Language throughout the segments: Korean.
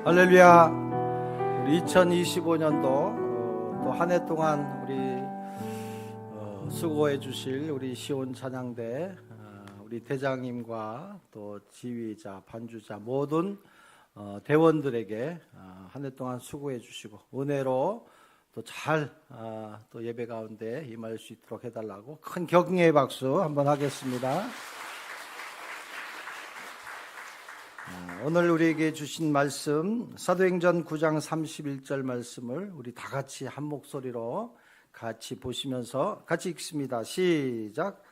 할렐루야. 우리 2025년도 또 한 해 동안 우리 수고해 주실 우리 시온 찬양대 우리 대장님과 또 지휘자, 반주자 모든 대원들에게 한 해 동안 수고해 주시고 은혜로 또 잘 또 예배 가운데 임할 수 있도록 해달라고 큰 격려의 박수 한번 하겠습니다. 오늘 우리에게 주신 말씀 사도행전 9장 31절 말씀을 우리 다 같이 한 목소리로 같이 보시면서 같이 읽습니다. 시작.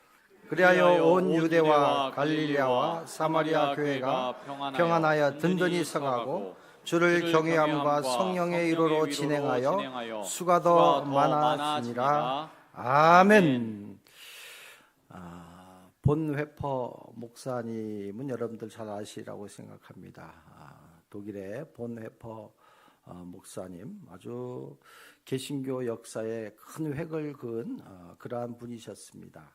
그리하여 온 유대와 갈릴리아와 사마리아 교회가 평안하여 든든히 서가고 주를 경외함과 성령의 이로로 진행하여 수가 더 많아지니라. 아멘. 본회퍼 목사님은 여러분들 잘 아시라고 생각합니다. 독일의 본회퍼 목사님, 아주 개신교 역사에 큰 획을 그은 그러한 분이셨습니다.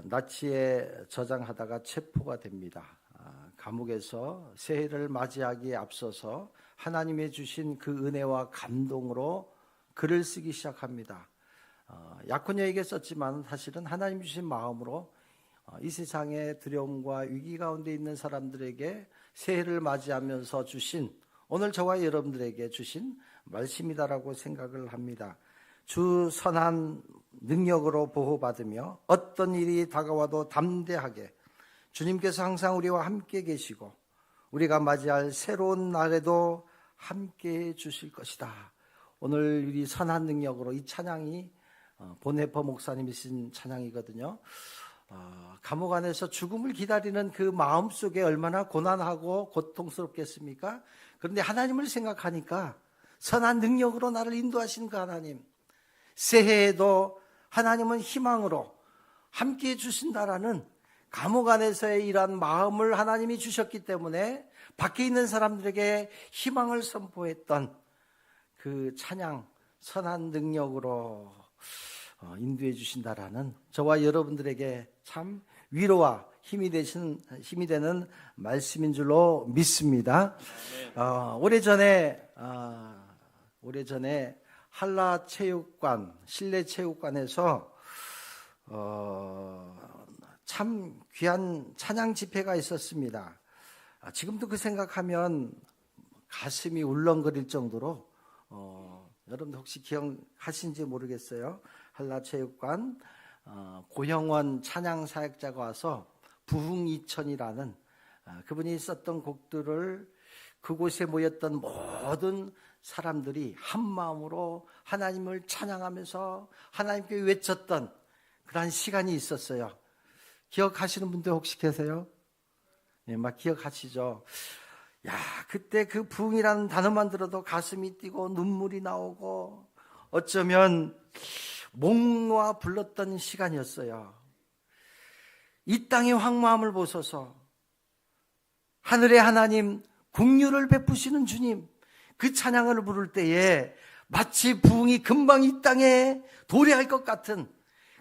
나치에 저장하다가 체포가 됩니다. 감옥에서 새해를 맞이하기에 앞서서 하나님의 주신 그 은혜와 감동으로 글을 쓰기 시작합니다. 약혼녀에게 썼지만 사실은 하나님 주신 마음으로 이 세상의 두려움과 위기 가운데 있는 사람들에게 새해를 맞이하면서 주신, 오늘 저와 여러분들에게 주신 말씀이다라고 생각을 합니다. 주 선한 능력으로 보호받으며 어떤 일이 다가와도 담대하게 주님께서 항상 우리와 함께 계시고 우리가 맞이할 새로운 날에도 함께 주실 것이다. 오늘 이 선한 능력으로 이 찬양이 본회퍼 목사님이 쓴 찬양이거든요. 감옥 안에서 죽음을 기다리는 그 마음 속에 얼마나 고난하고 고통스럽겠습니까? 그런데 하나님을 생각하니까 선한 능력으로 나를 인도하신 그 하나님, 새해에도 하나님은 희망으로 함께해 주신다라는 감옥 안에서의 이러한 마음을 하나님이 주셨기 때문에 밖에 있는 사람들에게 희망을 선포했던 그 찬양, 선한 능력으로 인도해 주신다라는 저와 여러분들에게 참 위로와 힘이 되는 말씀인 줄로 믿습니다. 오래전에 한라체육관, 실내체육관에서 참 귀한 찬양 집회가 있었습니다. 지금도 그 생각하면 가슴이 울렁거릴 정도로 여러분들 혹시 기억하신지 모르겠어요. 한라체육관 고형원 찬양사역자가 와서 부흥이천이라는 그분이 썼던 곡들을 그곳에 모였던 모든 사람들이 한 마음으로 하나님을 찬양하면서 하나님께 외쳤던 그런 시간이 있었어요. 기억하시는 분들 혹시 계세요? 네, 막 기억하시죠? 야, 그때 그 부흥이라는 단어만 들어도 가슴이 뛰고 눈물이 나오고 어쩌면 목 놓아 불렀던 시간이었어요. 이 땅의 황무함을 보소서, 하늘의 하나님, 긍휼을 베푸시는 주님, 그 찬양을 부를 때에 마치 부흥이 금방 이 땅에 도래할 것 같은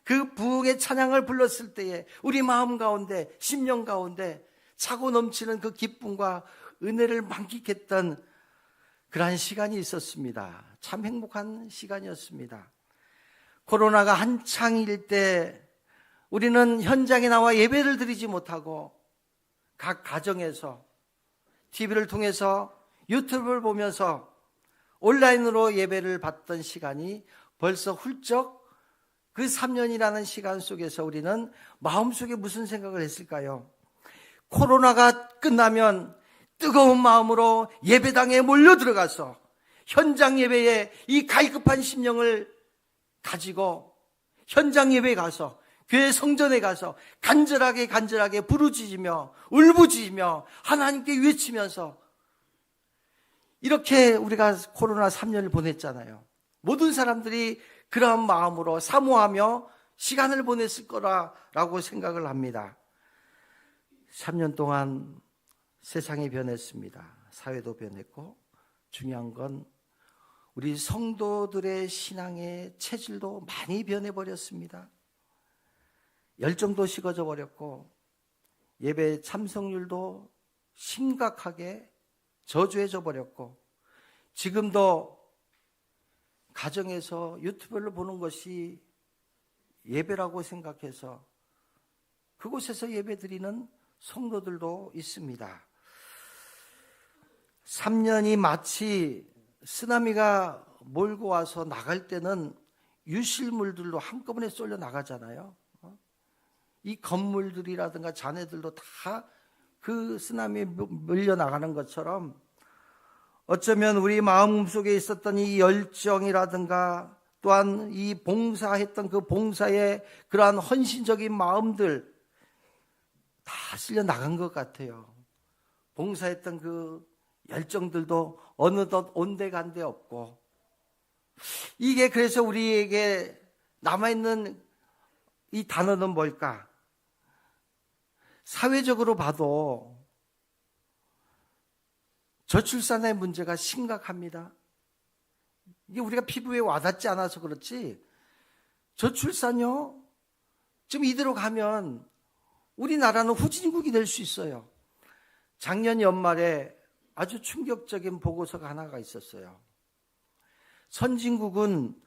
그 부흥의 찬양을 불렀을 때에 우리 마음 가운데, 심령 가운데 차고 넘치는 그 기쁨과 은혜를 만끽했던 그러한 시간이 있었습니다. 참 행복한 시간이었습니다. 코로나가 한창일 때 우리는 현장에 나와 예배를 드리지 못하고 각 가정에서 TV를 통해서 유튜브를 보면서 온라인으로 예배를 받던 시간이 벌써 훌쩍 그 3년이라는 시간 속에서 우리는 마음속에 무슨 생각을 했을까요? 코로나가 끝나면 뜨거운 마음으로 예배당에 몰려 들어가서 현장 예배에 이 갈급한 심령을 가지고 현장 예배에 가서 교회 성전에 가서 간절하게 부르짖으며 울부짖으며 하나님께 외치면서 이렇게 우리가 코로나 3년을 보냈잖아요. 모든 사람들이 그러한 마음으로 사모하며 시간을 보냈을 거라고 생각을 합니다. 3년 동안 세상이 변했습니다. 사회도 변했고 중요한 건 우리 성도들의 신앙의 체질도 많이 변해버렸습니다. 열정도 식어져 버렸고 예배 참석률도 심각하게 저주해져 버렸고, 지금도 가정에서 유튜브를 보는 것이 예배라고 생각해서 그곳에서 예배드리는 성도들도 있습니다. 3년이 마치 쓰나미가 몰고 와서 나갈 때는 유실물들로 한꺼번에 쏠려 나가잖아요. 이 건물들이라든가 자네들도 다 그 쓰나미에 밀려 나가는 것처럼 어쩌면 우리 마음속에 있었던 이 열정이라든가 또한 이 봉사했던 그 봉사의 그러한 헌신적인 마음들 다 쓸려 나간 것 같아요. 봉사했던 그 열정들도 어느덧 온데간데 없고, 이게 그래서 우리에게 남아있는 이 단어는 뭘까? 사회적으로 봐도 저출산의 문제가 심각합니다. 이게 우리가 피부에 와닿지 않아서 그렇지, 저출산요, 지금 이대로 가면 우리나라는 후진국이 될 수 있어요. 작년 연말에 아주 충격적인 보고서가 하나가 있었어요. 선진국은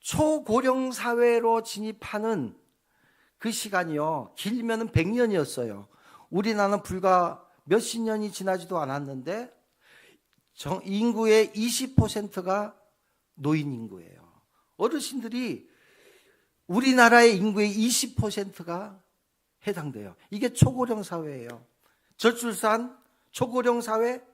초고령 사회로 진입하는 그 시간이요, 길면은 100년이었어요. 우리나라는 불과 몇십 년이 지나지도 않았는데 인구의 20%가 노인 인구예요. 어르신들이 우리나라의 인구의 20%가 해당돼요. 이게 초고령 사회예요. 저출산, 초고령 사회,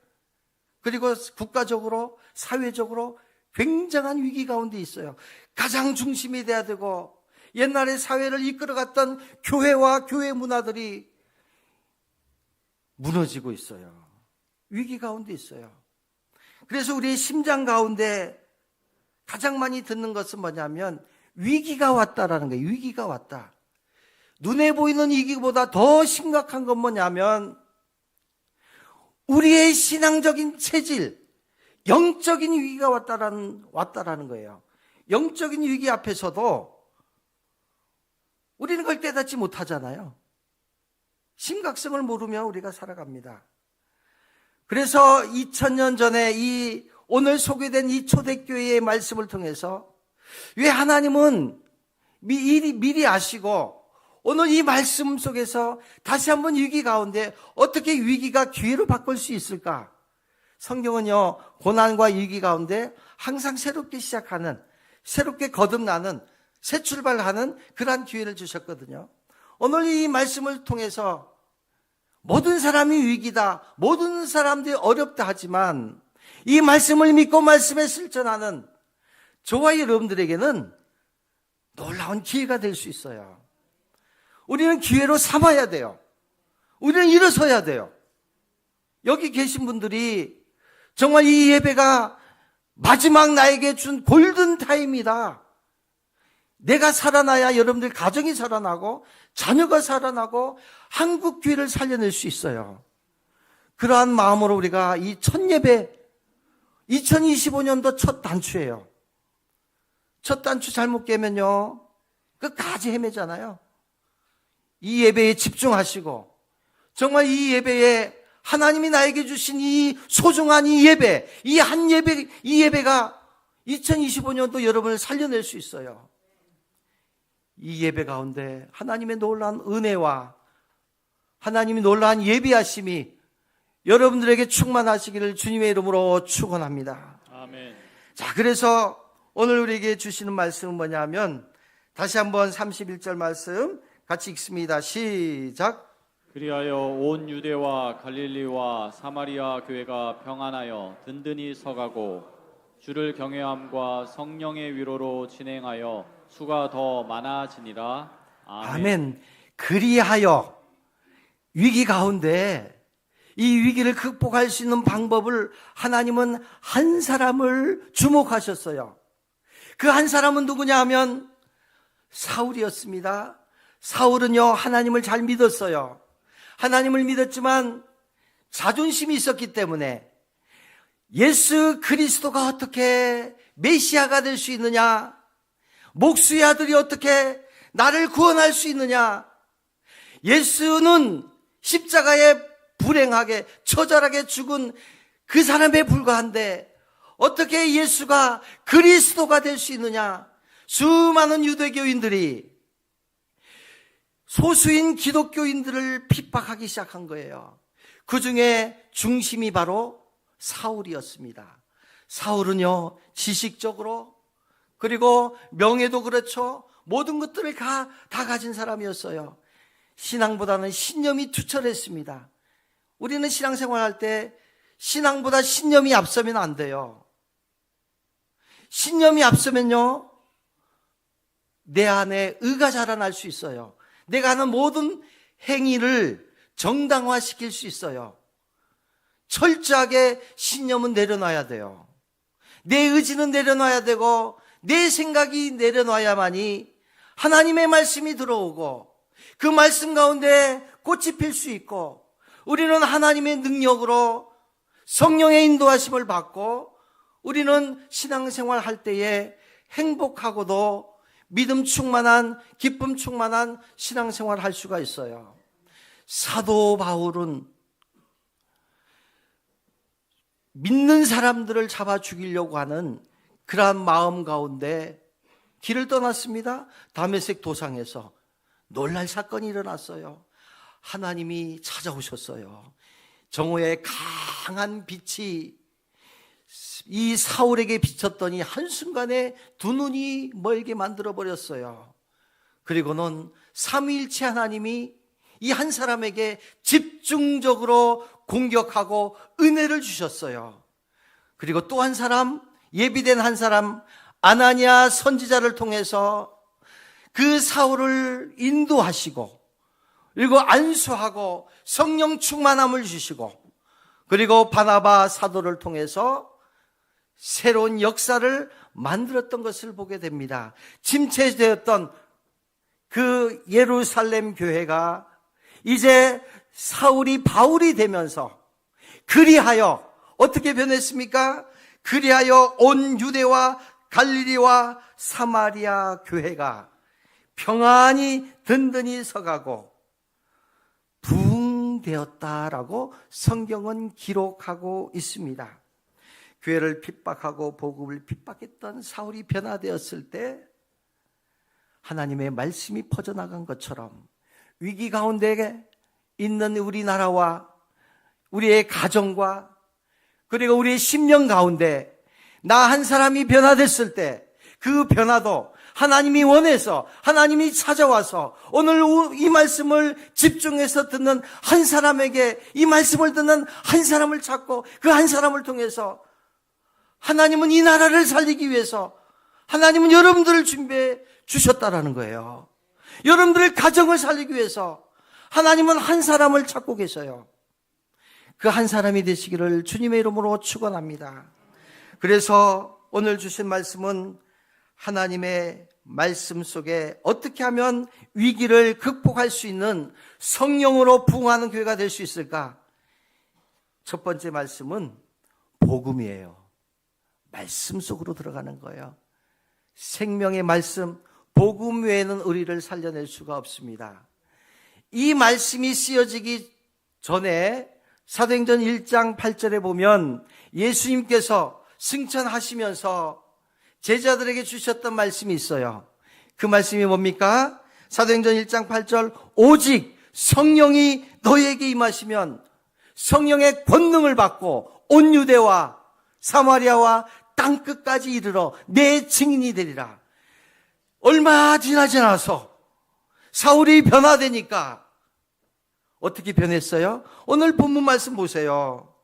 그리고 국가적으로 사회적으로 굉장한 위기 가운데 있어요. 가장 중심이 돼야 되고, 옛날에 사회를 이끌어갔던 교회와 교회 문화들이 무너지고 있어요. 위기 가운데 있어요. 그래서 우리의 심장 가운데 가장 많이 듣는 것은 뭐냐면 위기가 왔다라는 거예요. 위기가 왔다. 눈에 보이는 위기보다 더 심각한 건 뭐냐면 우리의 신앙적인 체질, 영적인 위기가 왔다라는 거예요. 영적인 위기 앞에서도 우리는 그걸 깨닫지 못하잖아요. 심각성을 모르며 우리가 살아갑니다. 그래서 2000년 전에 이 오늘 소개된 이 초대교회의 말씀을 통해서 왜 하나님은 미리 아시고 오늘 이 말씀 속에서 다시 한번 위기 가운데 어떻게 위기가 기회로 바꿀 수 있을까? 성경은요, 고난과 위기 가운데 항상 새롭게 시작하는, 새롭게 거듭나는, 새 출발하는 그러한 기회를 주셨거든요. 오늘 이 말씀을 통해서 모든 사람이 위기다, 모든 사람들이 어렵다 하지만 이 말씀을 믿고 말씀에 실천하는 저와 여러분들에게는 놀라운 기회가 될 수 있어요. 우리는 기회로 삼아야 돼요. 우리는 일어서야 돼요. 여기 계신 분들이 정말 이 예배가 마지막 나에게 준 골든타임이다. 내가 살아나야 여러분들 가정이 살아나고 자녀가 살아나고 한국 교회를 살려낼 수 있어요. 그러한 마음으로 우리가 이 첫 예배, 2025년도 첫 단추예요. 첫 단추 잘못 깨면요, 끝까지 헤매잖아요. 이 예배에 집중하시고 정말 이 예배에 하나님이 나에게 주신 이 소중한 이 예배, 이 예배가 2025년도 여러분을 살려낼 수 있어요. 이 예배 가운데 하나님의 놀라운 은혜와 하나님의 놀라운 예비하심이 여러분들에게 충만하시기를 주님의 이름으로 축원합니다. 아멘. 자, 그래서 오늘 우리에게 주시는 말씀은 뭐냐면 다시 한번 31절 말씀 같이 읽습니다. 시작. 그리하여 온 유대와 갈릴리와 사마리아 교회가 평안하여 든든히 서가고 주를 경외함과 성령의 위로로 진행하여 수가 더 많아지니라. 아멘. 아멘. 그리하여 위기 가운데 이 위기를 극복할 수 있는 방법을 하나님은 한 사람을 주목하셨어요. 그 한 사람은 누구냐 하면 사울이었습니다. 사울은요, 하나님을 잘 믿었어요. 하나님을 믿었지만 자존심이 있었기 때문에 예수 그리스도가 어떻게 메시아가 될 수 있느냐, 목수의 아들이 어떻게 나를 구원할 수 있느냐, 예수는 십자가에 불행하게 처절하게 죽은 그 사람에 불과한데 어떻게 예수가 그리스도가 될 수 있느냐? 수많은 유대교인들이 소수인 기독교인들을 핍박하기 시작한 거예요. 그 중에 중심이 바로 사울이었습니다. 사울은요, 지식적으로, 그리고 명예도 그렇죠. 모든 것들을 다 가진 사람이었어요. 신앙보다는 신념이 투철했습니다. 우리는 신앙생활할 때 신앙보다 신념이 앞서면 안 돼요. 신념이 앞서면요, 내 안에 의가 자라날 수 있어요. 내가 하는 모든 행위를 정당화시킬 수 있어요. 철저하게 신념은 내려놔야 돼요. 내 의지는 내려놔야 되고 내 생각이 내려놔야만이 하나님의 말씀이 들어오고 그 말씀 가운데 꽃이 필 수 있고 우리는 하나님의 능력으로 성령의 인도하심을 받고 우리는 신앙생활 할 때에 행복하고도 믿음 충만한, 기쁨 충만한 신앙생활 할 수가 있어요. 사도 바울은 믿는 사람들을 잡아 죽이려고 하는 그러한 마음 가운데 길을 떠났습니다. 다메섹 도상에서 놀랄 사건이 일어났어요. 하나님이 찾아오셨어요. 정오의 강한 빛이 이 사울에게 비쳤더니 한순간에 두 눈이 멀게 만들어버렸어요. 그리고는 삼위일체 하나님이 이 한 사람에게 집중적으로 공격하고 은혜를 주셨어요. 그리고 또 한 사람, 예비된 한 사람 아나니아 선지자를 통해서 그 사울을 인도하시고 그리고 안수하고 성령 충만함을 주시고 그리고 바나바 사도를 통해서 새로운 역사를 만들었던 것을 보게 됩니다. 침체되었던 그 예루살렘 교회가 이제 사울이 바울이 되면서 그리하여 어떻게 변했습니까? 그리하여 온 유대와 갈릴리와 사마리아 교회가 평안히 든든히 서가고 부흥되었다라고 성경은 기록하고 있습니다. 교회를 핍박하고 복음을 핍박했던 사울이 변화되었을 때 하나님의 말씀이 퍼져나간 것처럼 위기 가운데 있는 우리나라와 우리의 가정과 그리고 우리의 심령 가운데 나 한 사람이 변화됐을 때 그 변화도 하나님이 원해서 하나님이 찾아와서 오늘 이 말씀을 집중해서 듣는 한 사람에게 이 말씀을 듣는 한 사람을 찾고 그 한 사람을 통해서 하나님은 이 나라를 살리기 위해서 하나님은 여러분들을 준비해 주셨다라는 거예요. 여러분들의 가정을 살리기 위해서 하나님은 한 사람을 찾고 계셔요. 그 한 사람이 되시기를 주님의 이름으로 축원합니다. 그래서 오늘 주신 말씀은 하나님의 말씀 속에 어떻게 하면 위기를 극복할 수 있는 성령으로 부흥하는 교회가 될 수 있을까? 첫 번째 말씀은 복음이에요. 말씀 속으로 들어가는 거예요. 생명의 말씀, 복음 외에는 우리를 살려낼 수가 없습니다. 이 말씀이 쓰여지기 전에 사도행전 1장 8절에 보면 예수님께서 승천하시면서 제자들에게 주셨던 말씀이 있어요. 그 말씀이 뭡니까? 사도행전 1장 8절 오직 성령이 너희에게 임하시면 성령의 권능을 받고 온 유대와 사마리아와 땅끝까지 이르러 내 증인이 되리라. 얼마 지나지 않아서 사울이 변화되니까 어떻게 변했어요? 오늘 본문 말씀 보세요.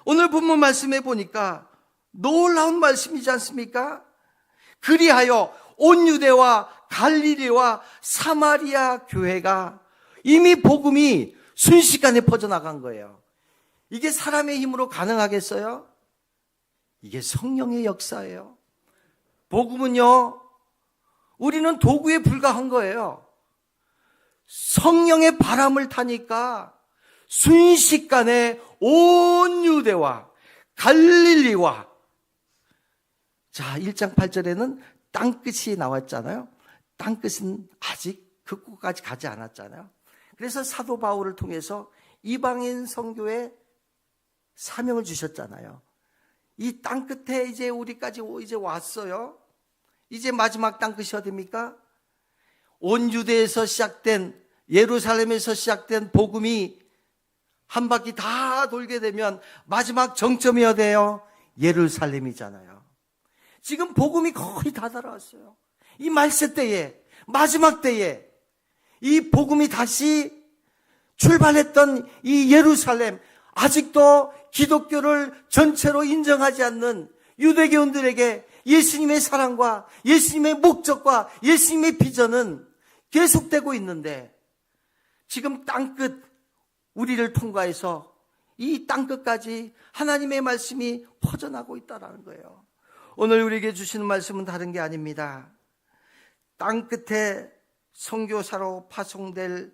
오늘 본문 말씀에 보니까 놀라운 말씀이지 않습니까? 그리하여 온 유대와 갈릴리와 사마리아 교회가 이미 복음이 순식간에 퍼져나간 거예요. 이게 사람의 힘으로 가능하겠어요? 이게 성령의 역사예요. 복음은요, 우리는 도구에 불과한 거예요. 성령의 바람을 타니까 순식간에 온 유대와 갈릴리와 자, 1장 8절에는 땅끝이 나왔잖아요. 땅끝은 아직 그 끝까지 가지 않았잖아요. 그래서 사도 바울을 통해서 이방인 선교에 사명을 주셨잖아요. 이 땅끝에 이제 우리까지 이제 왔어요. 이제 마지막 땅끝이 어디입니까? 온 유대에서 시작된, 예루살렘에서 시작된 복음이 한 바퀴 다 돌게 되면 마지막 정점이 어디예요? 예루살렘이잖아요. 지금 복음이 거의 다 달아왔어요. 이 말세 때에, 마지막 때에 이 복음이 다시 출발했던 이 예루살렘, 아직도 기독교를 전체로 인정하지 않는 유대교인들에게 예수님의 사랑과 예수님의 목적과 예수님의 비전은 계속되고 있는데, 지금 땅끝 우리를 통과해서 이 땅끝까지 하나님의 말씀이 퍼져나고 있다는 거예요. 오늘 우리에게 주시는 말씀은 다른 게 아닙니다. 땅끝에 선교사로 파송될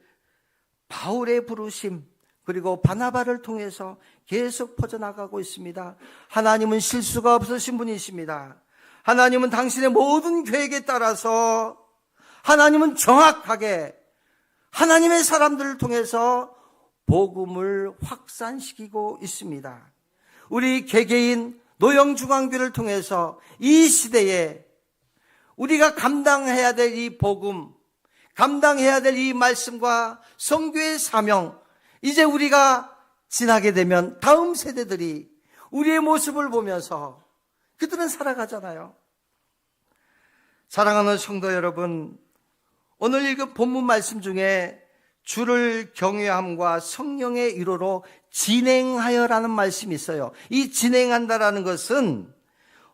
바울의 부르심, 그리고 바나바를 통해서 계속 퍼져나가고 있습니다. 하나님은 실수가 없으신 분이십니다. 하나님은 당신의 모든 계획에 따라서 하나님은 정확하게 하나님의 사람들을 통해서 복음을 확산시키고 있습니다. 우리 개개인 노영중앙교를 통해서 이 시대에 우리가 감당해야 될 이 복음, 감당해야 될 이 말씀과 선교의 사명, 이제 우리가 지나게 되면 다음 세대들이 우리의 모습을 보면서 그들은 살아가잖아요. 사랑하는 성도 여러분, 오늘 읽은 본문 말씀 중에 주를 경외함과 성령의 위로로 진행하여라는 말씀이 있어요. 이 진행한다라는 것은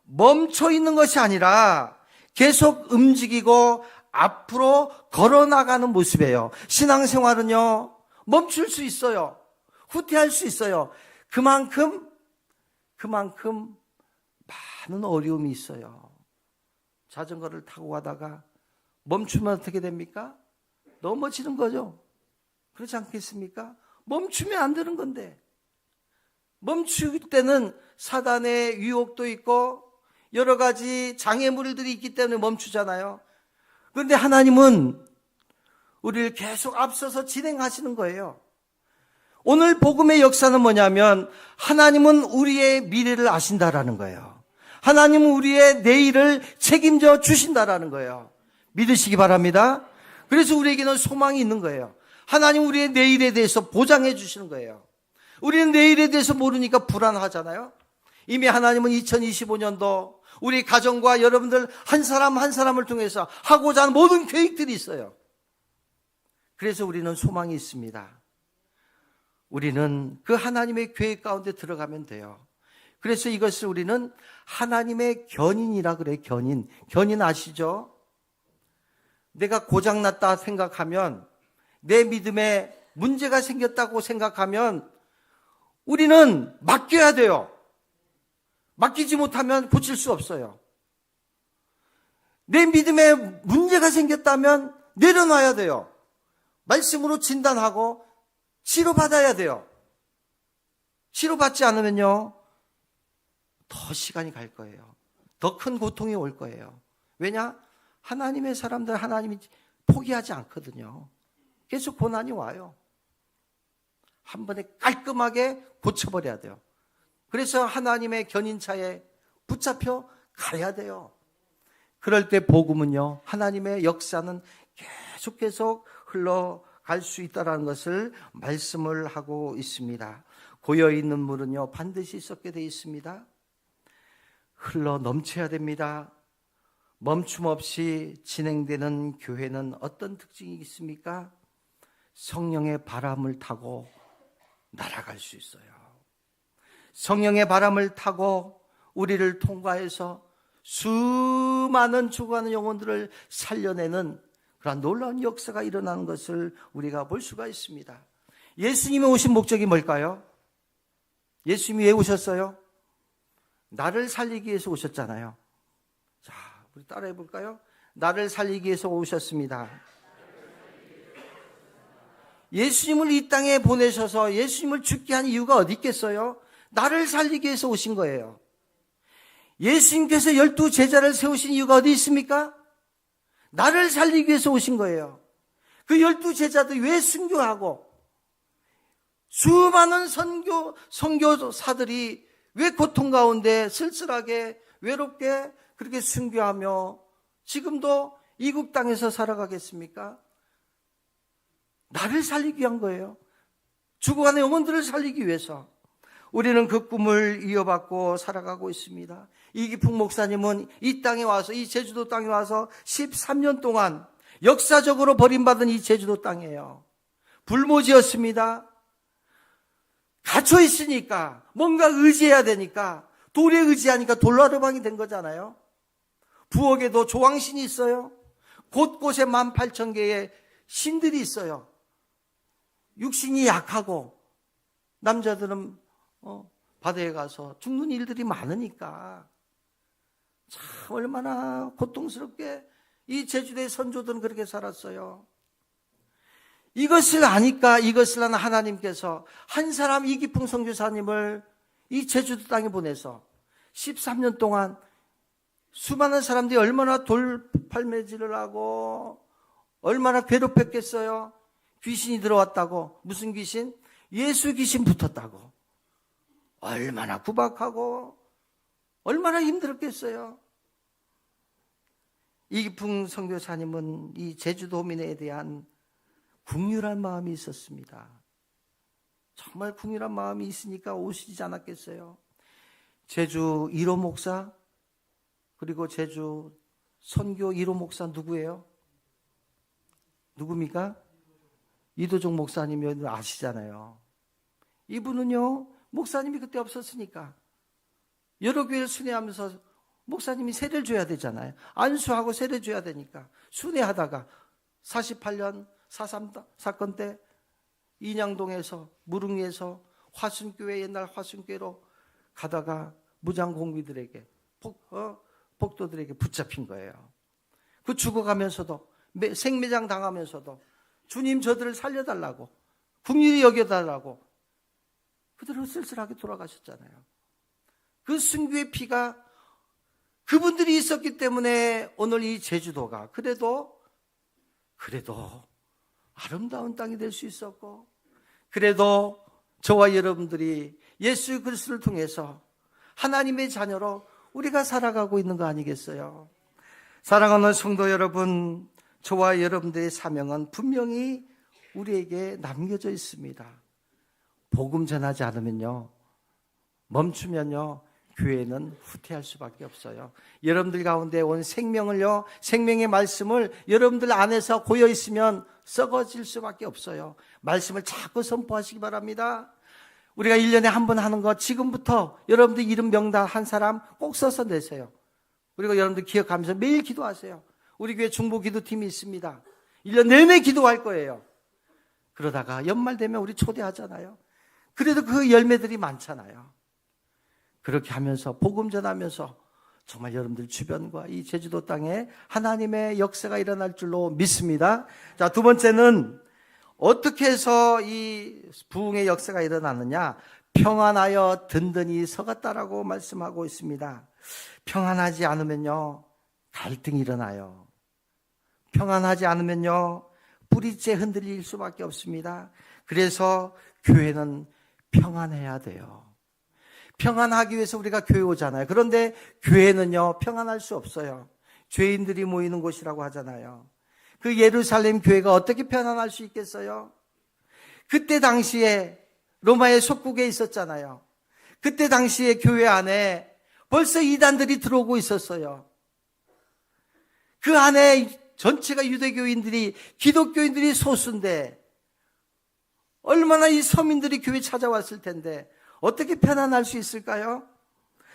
멈춰 있는 것이 아니라 계속 움직이고 앞으로 걸어나가는 모습이에요. 신앙생활은요, 멈출 수 있어요. 후퇴할 수 있어요. 그만큼 많은 어려움이 있어요. 자전거를 타고 가다가 멈추면 어떻게 됩니까? 넘어지는 거죠. 그렇지 않겠습니까? 멈추면 안 되는 건데, 멈출 때는 사단의 유혹도 있고 여러 가지 장애물들이 있기 때문에 멈추잖아요. 그런데 하나님은 우리를 계속 앞서서 진행하시는 거예요. 오늘 복음의 역사는 뭐냐면, 하나님은 우리의 미래를 아신다라는 거예요. 하나님은 우리의 내일을 책임져 주신다라는 거예요. 믿으시기 바랍니다. 그래서 우리에게는 소망이 있는 거예요. 하나님 우리의 내일에 대해서 보장해 주시는 거예요. 우리는 내일에 대해서 모르니까 불안하잖아요. 이미 하나님은 2025년도 우리 가정과 여러분들 한 사람 한 사람을 통해서 하고자 하는 모든 계획들이 있어요. 그래서 우리는 소망이 있습니다. 우리는 그 하나님의 계획 가운데 들어가면 돼요. 그래서 이것을 우리는 하나님의 견인이라 그래요. 견인 아시죠? 내가 고장났다 생각하면, 내 믿음에 문제가 생겼다고 생각하면 우리는 맡겨야 돼요. 맡기지 못하면 고칠 수 없어요. 내 믿음에 문제가 생겼다면 내려놔야 돼요. 말씀으로 진단하고 치료받아야 돼요. 치료받지 않으면요, 더 시간이 갈 거예요. 더 큰 고통이 올 거예요. 왜냐? 하나님의 사람들 하나님이 포기하지 않거든요. 계속 고난이 와요. 한 번에 깔끔하게 고쳐버려야 돼요. 그래서 하나님의 견인차에 붙잡혀 가야 돼요. 그럴 때 복음은요, 하나님의 역사는 계속 흘러갈 수 있다는 것을 말씀을 하고 있습니다. 고여있는 물은요, 반드시 썩게 되어 있습니다. 흘러 넘쳐야 됩니다. 멈춤 없이 진행되는 교회는 어떤 특징이 있습니까? 성령의 바람을 타고 날아갈 수 있어요. 성령의 바람을 타고 우리를 통과해서 수많은 죽어가는 영혼들을 살려내는 그런 놀라운 역사가 일어나는 것을 우리가 볼 수가 있습니다. 예수님이 오신 목적이 뭘까요? 예수님이 왜 오셨어요? 나를 살리기 위해서 오셨잖아요. 자, 우리 따라해 볼까요? 나를 살리기 위해서 오셨습니다. 예수님을 이 땅에 보내셔서 예수님을 죽게 한 이유가 어디 있겠어요? 나를 살리기 위해서 오신 거예요. 예수님께서 12 제자를 세우신 이유가 어디 있습니까? 나를 살리기 위해서 오신 거예요. 그 12 제자들이 왜 순교하고 수많은 선교사들이 왜 고통 가운데 쓸쓸하게 외롭게 그렇게 순교하며 지금도 이국 땅에서 살아가겠습니까? 나를 살리기 위한 거예요. 죽어가는 영혼들을 살리기 위해서. 우리는 그 꿈을 이어받고 살아가고 있습니다. 이기풍 목사님은 이 땅에 와서, 이 제주도 땅에 와서 13년 동안 역사적으로 버림받은 이 제주도 땅이에요. 불모지였습니다. 갇혀 있으니까 뭔가 의지해야 되니까, 돌에 의지하니까 돌나르방이 된 거잖아요. 부엌에도 조왕신이 있어요. 곳곳에 18,000개의 신들이 있어요. 육신이 약하고 남자들은 바다에 가서 죽는 일들이 많으니까 참 얼마나 고통스럽게 이 제주도의 선조들은 그렇게 살았어요. 이것을 아니까 이것을 아는 하나님께서 한 사람 이기풍 선교사님을 이 제주도 땅에 보내서 13년 동안 수많은 사람들이 얼마나 돌팔매질을 하고 얼마나 괴롭혔겠어요. 귀신이 들어왔다고. 무슨 귀신? 예수 귀신 붙었다고. 얼마나 구박하고 얼마나 힘들었겠어요. 이기풍 선교사님은 이 제주도민에 대한 국률한 마음이 있었습니다. 정말 국률한 마음이 있으니까 오시지 않았겠어요. 제주 1호 목사, 그리고 제주 선교 1호 목사 누구예요? 누굽니까? 이도종 목사님이 아시잖아요. 이분은요, 목사님이 그때 없었으니까 여러 교회를 순회하면서 목사님이 세례를 줘야 되잖아요. 안수하고 세례 줘야 되니까 순회하다가 48년 4.3 사건 때 인양동에서 무릉리에서 화순교회, 옛날 화순교회로 가다가 무장공비들에게 복도들에게 붙잡힌 거예요. 그 죽어가면서도 생매장 당하면서도 주님 저들을 살려달라고, 긍휼히 여겨달라고 그대로 쓸쓸하게 돌아가셨잖아요. 그 순교의 피가 그분들이 있었기 때문에 오늘 이 제주도가 그래도 아름다운 땅이 될 수 있었고, 그래도 저와 여러분들이 예수 그리스도를 통해서 하나님의 자녀로 우리가 살아가고 있는 거 아니겠어요? 사랑하는 성도 여러분, 저와 여러분들의 사명은 분명히 우리에게 남겨져 있습니다. 복음 전하지 않으면요, 멈추면요, 교회는 후퇴할 수밖에 없어요. 여러분들 가운데 온 생명을요, 생명의 말씀을 여러분들 안에서 고여 있으면 썩어질 수밖에 없어요. 말씀을 자꾸 선포하시기 바랍니다. 우리가 1년에 한 번 하는 거 지금부터 여러분들 이름 명단 한 사람 꼭 써서 내세요. 그리고 여러분들 기억하면서 매일 기도하세요. 우리 교회 중보 기도팀이 있습니다. 1년 내내 기도할 거예요. 그러다가 연말 되면 우리 초대하잖아요. 그래도 그 열매들이 많잖아요. 그렇게 하면서 복음 전하면서 정말 여러분들 주변과 이 제주도 땅에 하나님의 역사가 일어날 줄로 믿습니다. 자, 두 번째는 어떻게 해서 이 부흥의 역사가 일어나느냐? 평안하여 든든히 서갔다라고 말씀하고 있습니다. 평안하지 않으면요, 갈등이 일어나요. 평안하지 않으면요, 뿌리째 흔들릴 수밖에 없습니다. 그래서 교회는 평안해야 돼요. 평안하기 위해서 우리가 교회 오잖아요. 그런데 교회는요, 평안할 수 없어요. 죄인들이 모이는 곳이라고 하잖아요. 그 예루살렘 교회가 어떻게 평안할 수 있겠어요? 그때 당시에 로마의 속국에 있었잖아요. 그때 당시에 교회 안에 벌써 이단들이 들어오고 있었어요. 그 안에 전체가 유대교인들이, 기독교인들이 소수인데 얼마나 이 서민들이 교회 찾아왔을 텐데 어떻게 편안할 수 있을까요?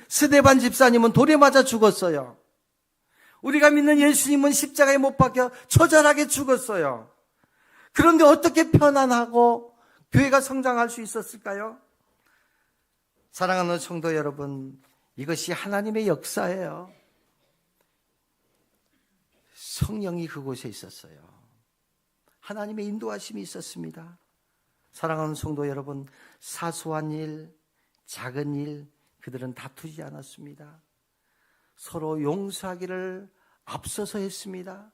스데반 집사님은 돌에 맞아 죽었어요. 우리가 믿는 예수님은 십자가에 못 박혀 처절하게 죽었어요. 그런데 어떻게 편안하고 교회가 성장할 수 있었을까요? 사랑하는 성도 여러분, 이것이 하나님의 역사예요. 성령이 그곳에 있었어요. 하나님의 인도하심이 있었습니다. 사랑하는 성도 여러분, 사소한 일, 작은 일, 그들은 다투지 않았습니다. 서로 용서하기를 앞서서 했습니다.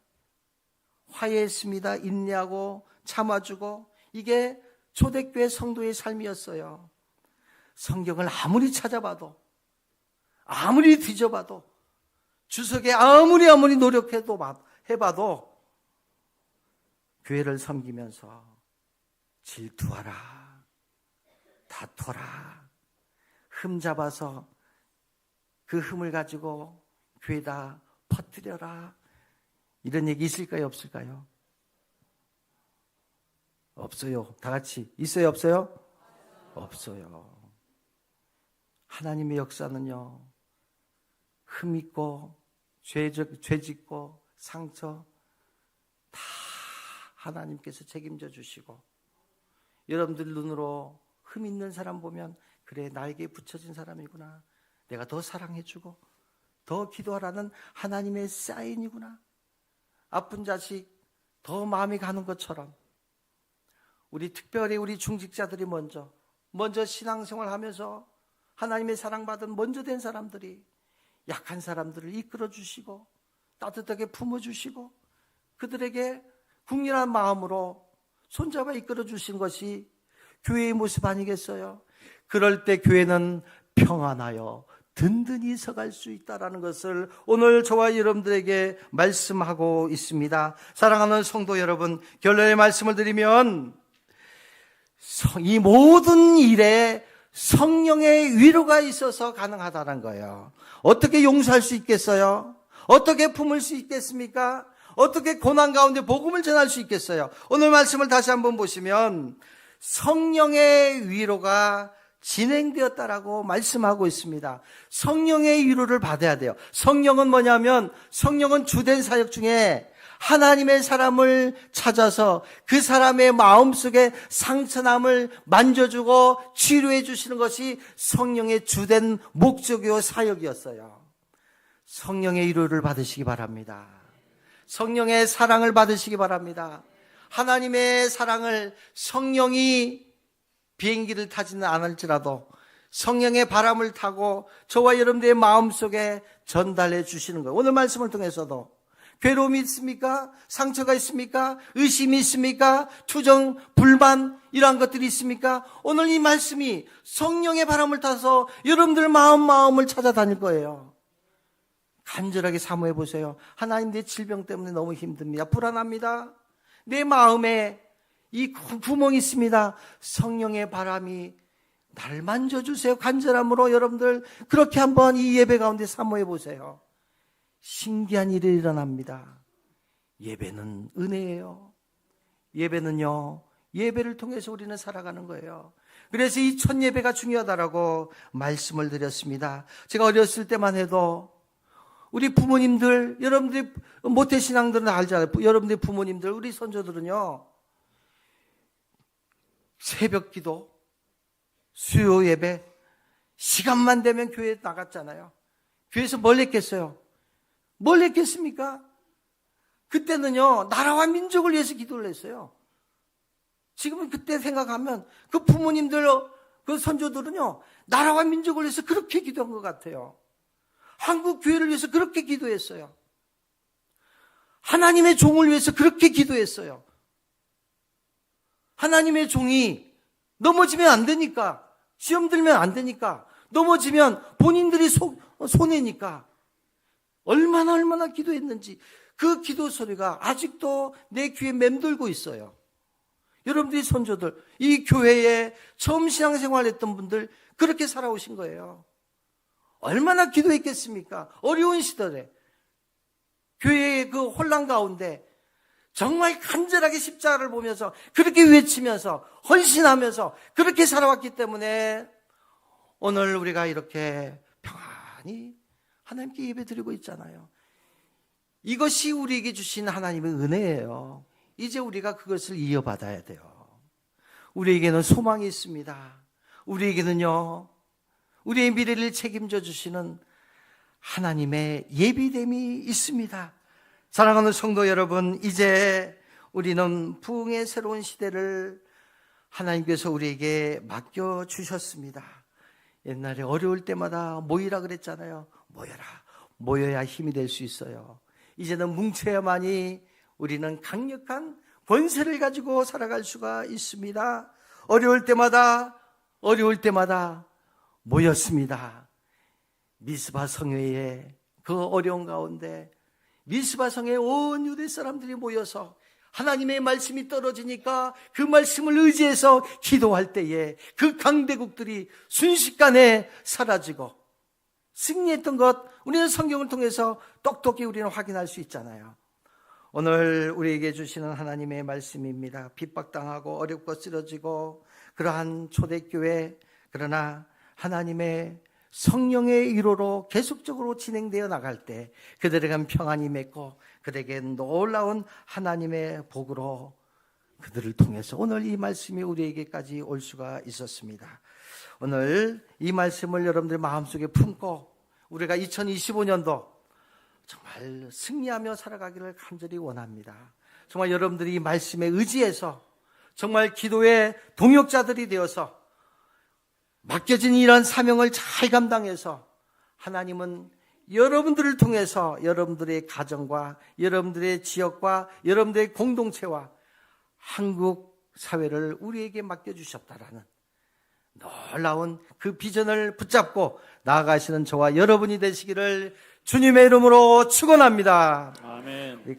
화해했습니다. 인내하고 참아주고, 이게 초대교회 성도의 삶이었어요. 성경을 아무리 찾아봐도, 아무리 뒤져봐도, 주석에 아무리 노력해도 해봐도 교회를 섬기면서 질투하라, 다투라, 흠잡아서 그 흠을 가지고 교회에다 퍼뜨려라, 이런 얘기 있을까요, 없을까요? 없어요. 다 같이 있어요, 없어요? 없어요. 하나님의 역사는요, 흠 있고 죄 짓고 상처 다 하나님께서 책임져 주시고, 여러분들 눈으로 흠 있는 사람 보면 그래, 나에게 붙여진 사람이구나, 내가 더 사랑해주고 더 기도하라는 하나님의 사인이구나, 아픈 자식 더 마음이 가는 것처럼 특별히 우리 중직자들이 먼저 신앙생활하면서 하나님의 사랑받은 먼저 된 사람들이 약한 사람들을 이끌어 주시고 따뜻하게 품어주시고 그들에게 국률한 마음으로 손잡아 이끌어 주신 것이 교회의 모습 아니겠어요? 그럴 때 교회는 평안하여 든든히 서갈 수 있다는 것을 오늘 저와 여러분들에게 말씀하고 있습니다. 사랑하는 성도 여러분, 결론의 말씀을 드리면 이 모든 일에 성령의 위로가 있어서 가능하다는 거예요. 어떻게 용서할 수 있겠어요? 어떻게 품을 수 있겠습니까? 어떻게 고난 가운데 복음을 전할 수 있겠어요? 오늘 말씀을 다시 한번 보시면 성령의 위로가 진행되었다라고 말씀하고 있습니다. 성령의 위로를 받아야 돼요. 성령은 뭐냐면, 성령은 주된 사역 중에 하나님의 사람을 찾아서 그 사람의 마음속에 상처남을 만져주고 치료해 주시는 것이 성령의 주된 목적이요 사역이었어요. 성령의 위로를 받으시기 바랍니다. 성령의 사랑을 받으시기 바랍니다. 하나님의 사랑을 성령이 비행기를 타지는 않을지라도 성령의 바람을 타고 저와 여러분들의 마음속에 전달해 주시는 거예요. 오늘 말씀을 통해서도 괴로움이 있습니까? 상처가 있습니까? 의심이 있습니까? 투정, 불만 이러한 것들이 있습니까? 오늘 이 말씀이 성령의 바람을 타서 여러분들 마음을 찾아다닐 거예요. 간절하게 사모해 보세요. 하나님, 내 질병 때문에 너무 힘듭니다. 불안합니다. 내 마음에 이 구멍이 있습니다. 성령의 바람이 날 만져주세요. 간절함으로 여러분들 그렇게 한번 이 예배 가운데 사모해 보세요. 신기한 일이 일어납니다. 예배는 은혜예요. 예배는요, 예배를 통해서 우리는 살아가는 거예요. 그래서 이 첫 예배가 중요하다라고 말씀을 드렸습니다. 제가 어렸을 때만 해도 우리 부모님들, 여러분들 모태신앙들은 알잖아요. 여러분들 부모님들, 우리 선조들은요, 새벽 기도, 수요 예배, 시간만 되면 교회에 나갔잖아요. 교회에서 뭘 했겠어요? 뭘 했겠습니까? 그때는요, 나라와 민족을 위해서 기도를 했어요. 지금은 그때 생각하면 그 부모님들, 그 선조들은요, 나라와 민족을 위해서 그렇게 기도한 것 같아요. 한국 교회를 위해서 그렇게 기도했어요. 하나님의 종을 위해서 그렇게 기도했어요. 하나님의 종이 넘어지면 안 되니까, 시험 들면 안 되니까, 넘어지면 본인들이 손해니까 얼마나 기도했는지 그 기도 소리가 아직도 내 귀에 맴돌고 있어요. 여러분들이 선조들, 이 교회에 처음 신앙생활했던 분들 그렇게 살아오신 거예요. 얼마나 기도했겠습니까? 어려운 시절에 교회의 그 혼란 가운데 정말 간절하게 십자가를 보면서 그렇게 외치면서 헌신하면서 그렇게 살아왔기 때문에 오늘 우리가 이렇게 평안히 하나님께 예배드리고 있잖아요. 이것이 우리에게 주신 하나님의 은혜예요. 이제 우리가 그것을 이어받아야 돼요. 우리에게는 소망이 있습니다. 우리에게는요, 우리의 미래를 책임져 주시는 하나님의 예비됨이 있습니다. 사랑하는 성도 여러분, 이제 우리는 부흥의 새로운 시대를 하나님께서 우리에게 맡겨주셨습니다. 옛날에 어려울 때마다 모이라 그랬잖아요. 모여라. 모여야 힘이 될 수 있어요. 이제는 뭉쳐야만이 우리는 강력한 권세를 가지고 살아갈 수가 있습니다. 어려울 때마다 모였습니다. 미스바 성회에 그 어려운 가운데 미스바 성회에 온 유대 사람들이 모여서 하나님의 말씀이 떨어지니까 그 말씀을 의지해서 기도할 때에 그 강대국들이 순식간에 사라지고 승리했던 것, 우리는 성경을 통해서 똑똑히 우리는 확인할 수 있잖아요. 오늘 우리에게 주시는 하나님의 말씀입니다. 핍박당하고 어렵고 쓰러지고 그러한 초대교회, 그러나 하나님의 성령의 위로로 계속적으로 진행되어 나갈 때 그들에겐 평안이 맺고 그들에게 놀라운 하나님의 복으로 그들을 통해서 오늘 이 말씀이 우리에게까지 올 수가 있었습니다. 오늘 이 말씀을 여러분들 마음속에 품고 우리가 2025년도 정말 승리하며 살아가기를 간절히 원합니다. 정말 여러분들이 이 말씀에 의지해서 정말 기도의 동역자들이 되어서 맡겨진 이런 사명을 잘 감당해서 하나님은 여러분들을 통해서 여러분들의 가정과 여러분들의 지역과 여러분들의 공동체와 한국 사회를 우리에게 맡겨주셨다라는 놀라운 그 비전을 붙잡고 나아가시는 저와 여러분이 되시기를 주님의 이름으로 축원합니다. 아멘.